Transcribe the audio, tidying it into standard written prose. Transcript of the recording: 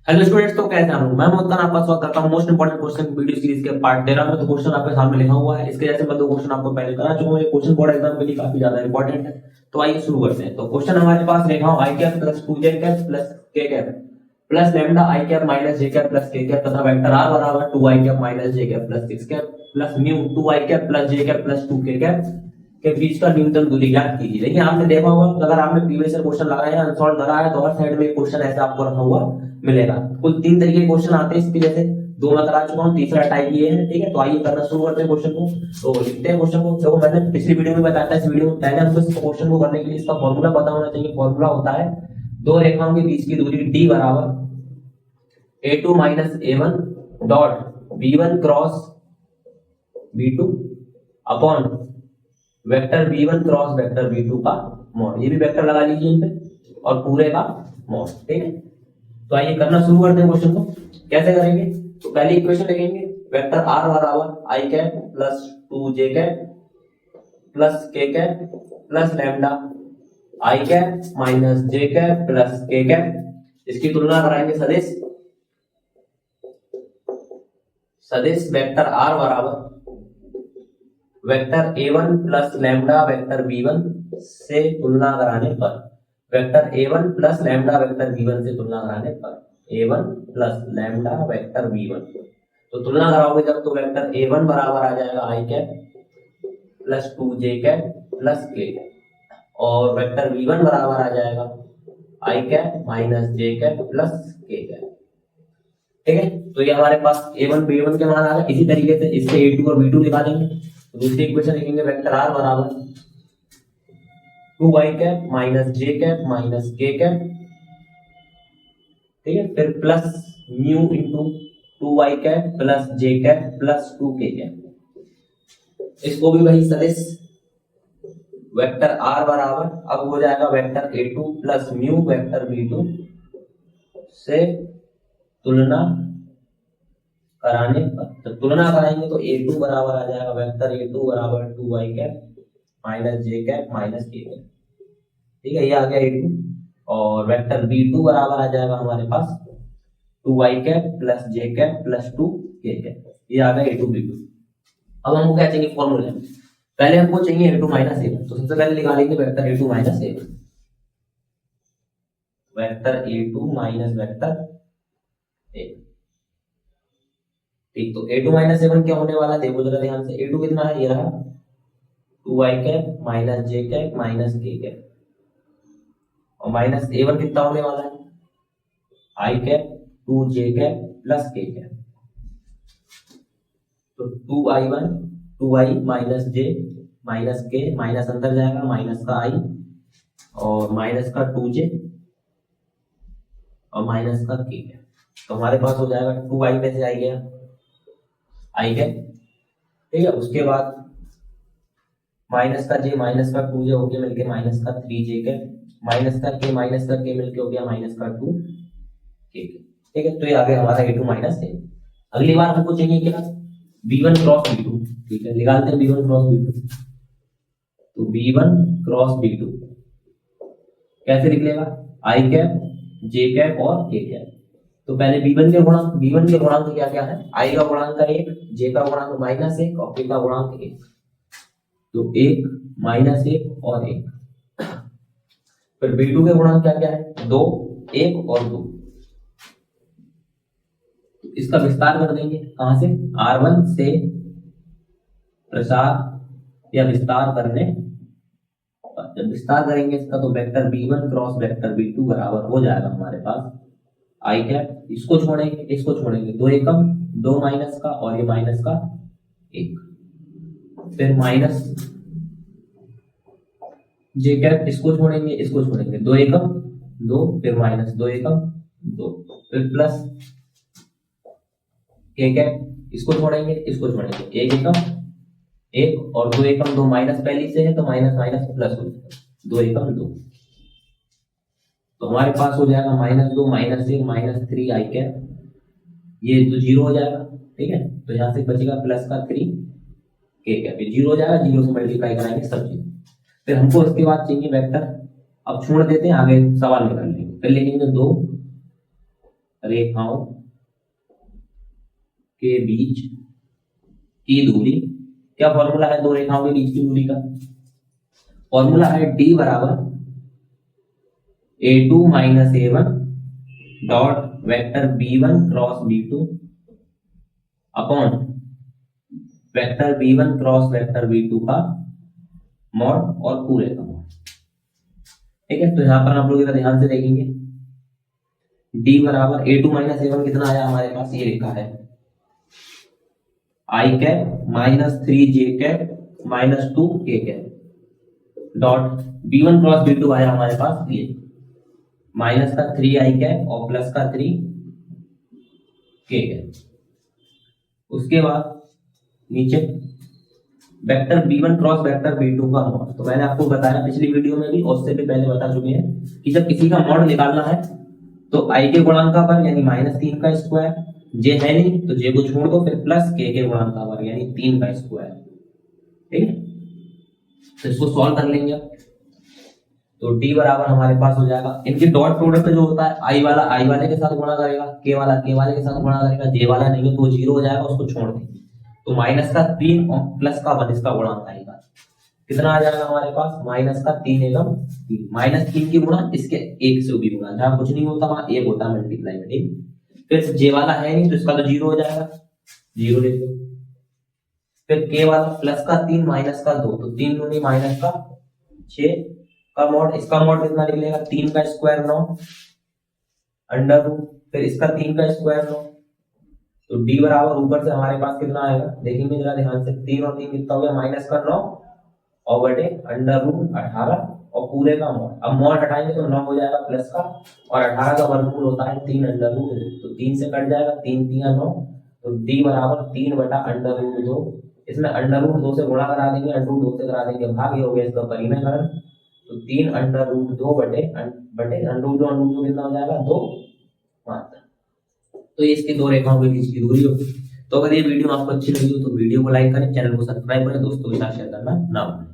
Hello students, तो कैसे हैं आप लोग। मैं मोहतन आपका स्वागत करता हूं most important question video series के पार्ट 13 में। तो क्वेश्चन आपके सामने लिखा हुआ है, इसके जैसे मैं दो क्वेश्चन आपको पहले करा चुका हूं। ये क्वेश्चन बोर्ड एग्जाम के लिए काफी ज्यादा इंपॉर्टेंट है। तो आइए शुरू करते हैं। तो क्वेश्चन हमारे पास लिखा हुआ I cap plus 2 J cap plus K cap plus lambda I cap minus J cap plus K cap तथा वेक्टर आर बराबर 2 I cap minus J cap plus 6 cap plus mu 2 I cap plus J cap plus 2 K cap के बीच का न्यूनतम दूरी ज्ञात कीजिए। देखिए, आपने देखा होगा, अगर आपने प्रीवियस ईयर क्वेश्चन लगाया है, अनसॉल्व करा है, तो हर साइड में क्वेश्चन ऐसे आपको रखा हुआ मिलेगा। कुल 3 तरीके के क्वेश्चन आते हैं इसके जैसे, 2 मैं करा चुका हूँ, तीसरा टाइप ये है। ठीक है, तो आइए करना शुरू करते हैं क्वेश्चन को। तो लिखते हैं क्वेश्चन को। देखो, मैंने पिछली वीडियो में बताया था, इस वीडियो में पहले हमको इस क्वेश्चन को करने के लिए इसका फॉर्मूला पता होना चाहिए। फॉर्मूला होता है दो रेखाओं के बीच की दूरी d बराबर a2 minus a1 dot b1 cross b2 upon vector b1 cross vector b2 का मॉड। ये भी वेक्टर लगा लीजिए इन पे, और पूरे का मॉड। ठीक है, तो आइए करना शुरू करते हैं क्वेश्चन को। कैसे करेंगे? तो पहले इक्वेशन लिखेंगे, वेक्टर r बराबर आई cap plus 2 J cap plus K cap plus lambda I cap minus J cap plus K cap. इसकी तुलना कराएंगे सदिश वेक्टर r बराबर vector a1 plus lambda vector b1 से तुलना कराने पर, vector a1 plus lambda vector b1 से तुलना कराने पर a1 plus lambda vector b1, तो तुलना कराओगे जब तो वेक्टर a1 बराबर आ जाएगा आई cap plus 2 J cap plus K cap, और वेक्टर b1 बराबर आ जाएगा आई cap minus J cap plus K cap. ठीक है, तो ये हमारे पास a1 b1 के मान आ गए। इसी तरीके से इससे a2 और b2 निकालेंगे। तो दूसरी इक्वेशन लिखेंगे, वेक्टर r बराबर 2 y cap minus J cap minus K cap. ठीक है, फिर plus mu into 2 y cap plus J cap plus 2 K cap. इसको भी वही सदिश वेक्टर r बराबर अब हो जाएगा vector a2 plus mu vector b2 से तुलना कराने पर, तो तुलना कराएंगे तो a2 बराबर आ जाएगा वेक्टर a2 बराबर 2 y cap minus J cap minus K cap. ठीक है, ये आ गया a2, और वेक्टर b2 बराबर आ जाएगा हमारे पास 2 y cap plus J cap plus 2 K cap. ये आ गया a2 b2। अब हमको क्या चाहिए? फॉर्मूला। पहले हमको चाहिए a2 माइनस a1, तो सबसे पहले निकाल लेंगे vector a2 minus a1, vector a2 minus vector a1। ठीक, तो a2 माइनस a1 क्या होने वाला है? देखो जरा ध्यान से, a2 कितना है? ये रहा 2 y cap minus J cap minus K cap, और माइनस a1 कितना होने वाला है? आई cap 2 J cap plus K cap. तो 2i1 2i माइनस जे माइनस के, माइनस अंदर जाएगा, माइनस का i और माइनस का 2j और माइनस का के। तो हमारे पास हो जाएगा 2i में से आई गया आई कैप। ठीक है, उसके बाद माइनस का j माइनस का 2j हो गया मिलके माइनस का 3j कैप, माइनस का k मिलके हो गया माइनस का 2k। ठीक है, तो ये आ गया हमारा a2 माइनस a। अगली बार हमको चाहिए क्या? b1 cross b2। ठीक है, निकालते हैं b1 क्रॉस b2। तो b1 क्रॉस b2 कैसे निकलेगा? आई कैप जे कैप और के कैप। तो पहले b1 के गुणांक क्या क्या है? i का गुणांक 1, j का गुणांक -1 और k का गुणांक 1। तो 1 -1 और 1। फिर b2 के गुणांक क्या क्या है? 2, 1 और 2। इसका विस्तार कर देंगे, कहां से? R1 से प्रसार या विस्तार करने। जब विस्तार करेंगे इसका, तो vector b1 cross vector b2 बराबर हो जाएगा हमारे पास आई कैप। इसको छोड़ेंगे 2 एकम 2 माइनस का, और ये माइनस का 1, फिर माइनस जे कैप, इसको छोड़ेंगे 2 एकम 2, फिर माइनस 2 एकम 2, फिर प्लस के कैप, इसको छोड़ेंगे 1 एकम 1 और 2 एकम 2, माइनस पहली से है तो माइनस माइनस प्लस हो जाएगा 2 एकम 2। तो हमारे पास हो जाएगा -2 -1 -3 आई कैप। ये तो 0 हो जाएगा। ठीक है, तो यहां से बचेगा प्लस का 3 के कैप, ये 0 हो जाएगा, 0 से मल्टीप्लाई कराएंगे सब चीज। फिर हमको इसके बाद चाहिए वेक्टर। अब छोड़ देते हैं, आगे सवाल निकाल लेंगे। फिर लिखेंगे 2 रेखाओं के बीच की दूरी। क्या फॉर्मूला है दो रेखाओं के बीच की दूरी का? फॉर्मूला है d बराबर a2 minus a1 dot vector b1 cross b2 upon vector b1 cross vector b2 का मॉड और पूरे का मॉड। ठीक है, तो यहां पर आप लोग जरा ध्यान से देखेंगे, d बराबर a2 माइनस a1 कितना आया हमारे पास, ये रेखा है i cap minus 3j cap minus 2k cap dot b1 cross b2 आया हमारे पास ये माइनस का 3i कैप और प्लस का 3k कैप। उसके बाद नीचे vector b1 cross vector b2 का मॉड। तो मैंने आपको बताया पिछली वीडियो में भी और उससे भी पहले बता चुके हैं कि जब किसी का मॉड निकालना है तो i के गुणांक पर यानी -3 का स्क्वायर, j है नहीं तो j को छोड़ दो, फिर प्लस k के गुणांक पर यानी 3 का स्क्वायर। ठीक है, तो इसको सॉल्व कर लेंगे। तो d बराबर हमारे पास हो जाएगा, इनके डॉट प्रोडक्ट जो होता है i वाला i वाले के साथ गुणा करेगा, k वाला k वाले के साथ गुणा करेगा, j वाला नहीं है तो वो 0 हो जाएगा, उसको छोड़ देंगे। तो माइनस का 3 और प्लस का 1 इसका गुणांक आएगा, कितना आ जाएगा हमारे पास, माइनस का 3 एकम 3, -3 की गुणा इसके 1 से भी गुणा, जहां कुछ नहीं होता वहां 1 होता मल्टीप्लाई में। ठीक, फिर j वाला है नहीं तो इसका तो 0 हो जाएगा, 0 ले लो। फिर k वाला प्लस का 3 माइनस का 2, तो 3 दूनी माइनस का 6 का मॉड, इसका मॉड कितना निकलेगा, 3 का स्क्वायर 9 अंडर रूट, फिर इसका 3 का स्क्वायर 9। तो d बराबर ऊपर से हमारे पास कितना आएगा, देखेंगे जरा ध्यान से, 3 और 3 कितना हो गया, माइनस का 9 और बटे अंडर रूट 18 और पूरे का मॉड। अब मॉड हटाएंगे तो 9 हो जाएगा प्लस का, और 18 का वर्गमूल होता है 3 अंडर रूट 2, तो 3 से कट जाएगा, 3 3 9, तो d बराबर 3 बटा अंडर रूट 2। इसमें अंडर रूट 2 से गुणा करा देंगे, अंडर रूट 2 से करा देंगे भाग, ये हो गया इसका परिमेयकरण। तो 3 अंडर रूट 2 बटे अंडर रूट 2 कितना हो जाएगा, 2 मात्र। तो ये इसकी दो रेखाओं के बीच की दूरी होगी। तो अगर ये वीडियो आपको अच्छी लगी हो तो वीडियो को लाइक करें, चैनल को सब्सक्राइब करें, दोस्तों के साथ शेयर करना ना भूलें।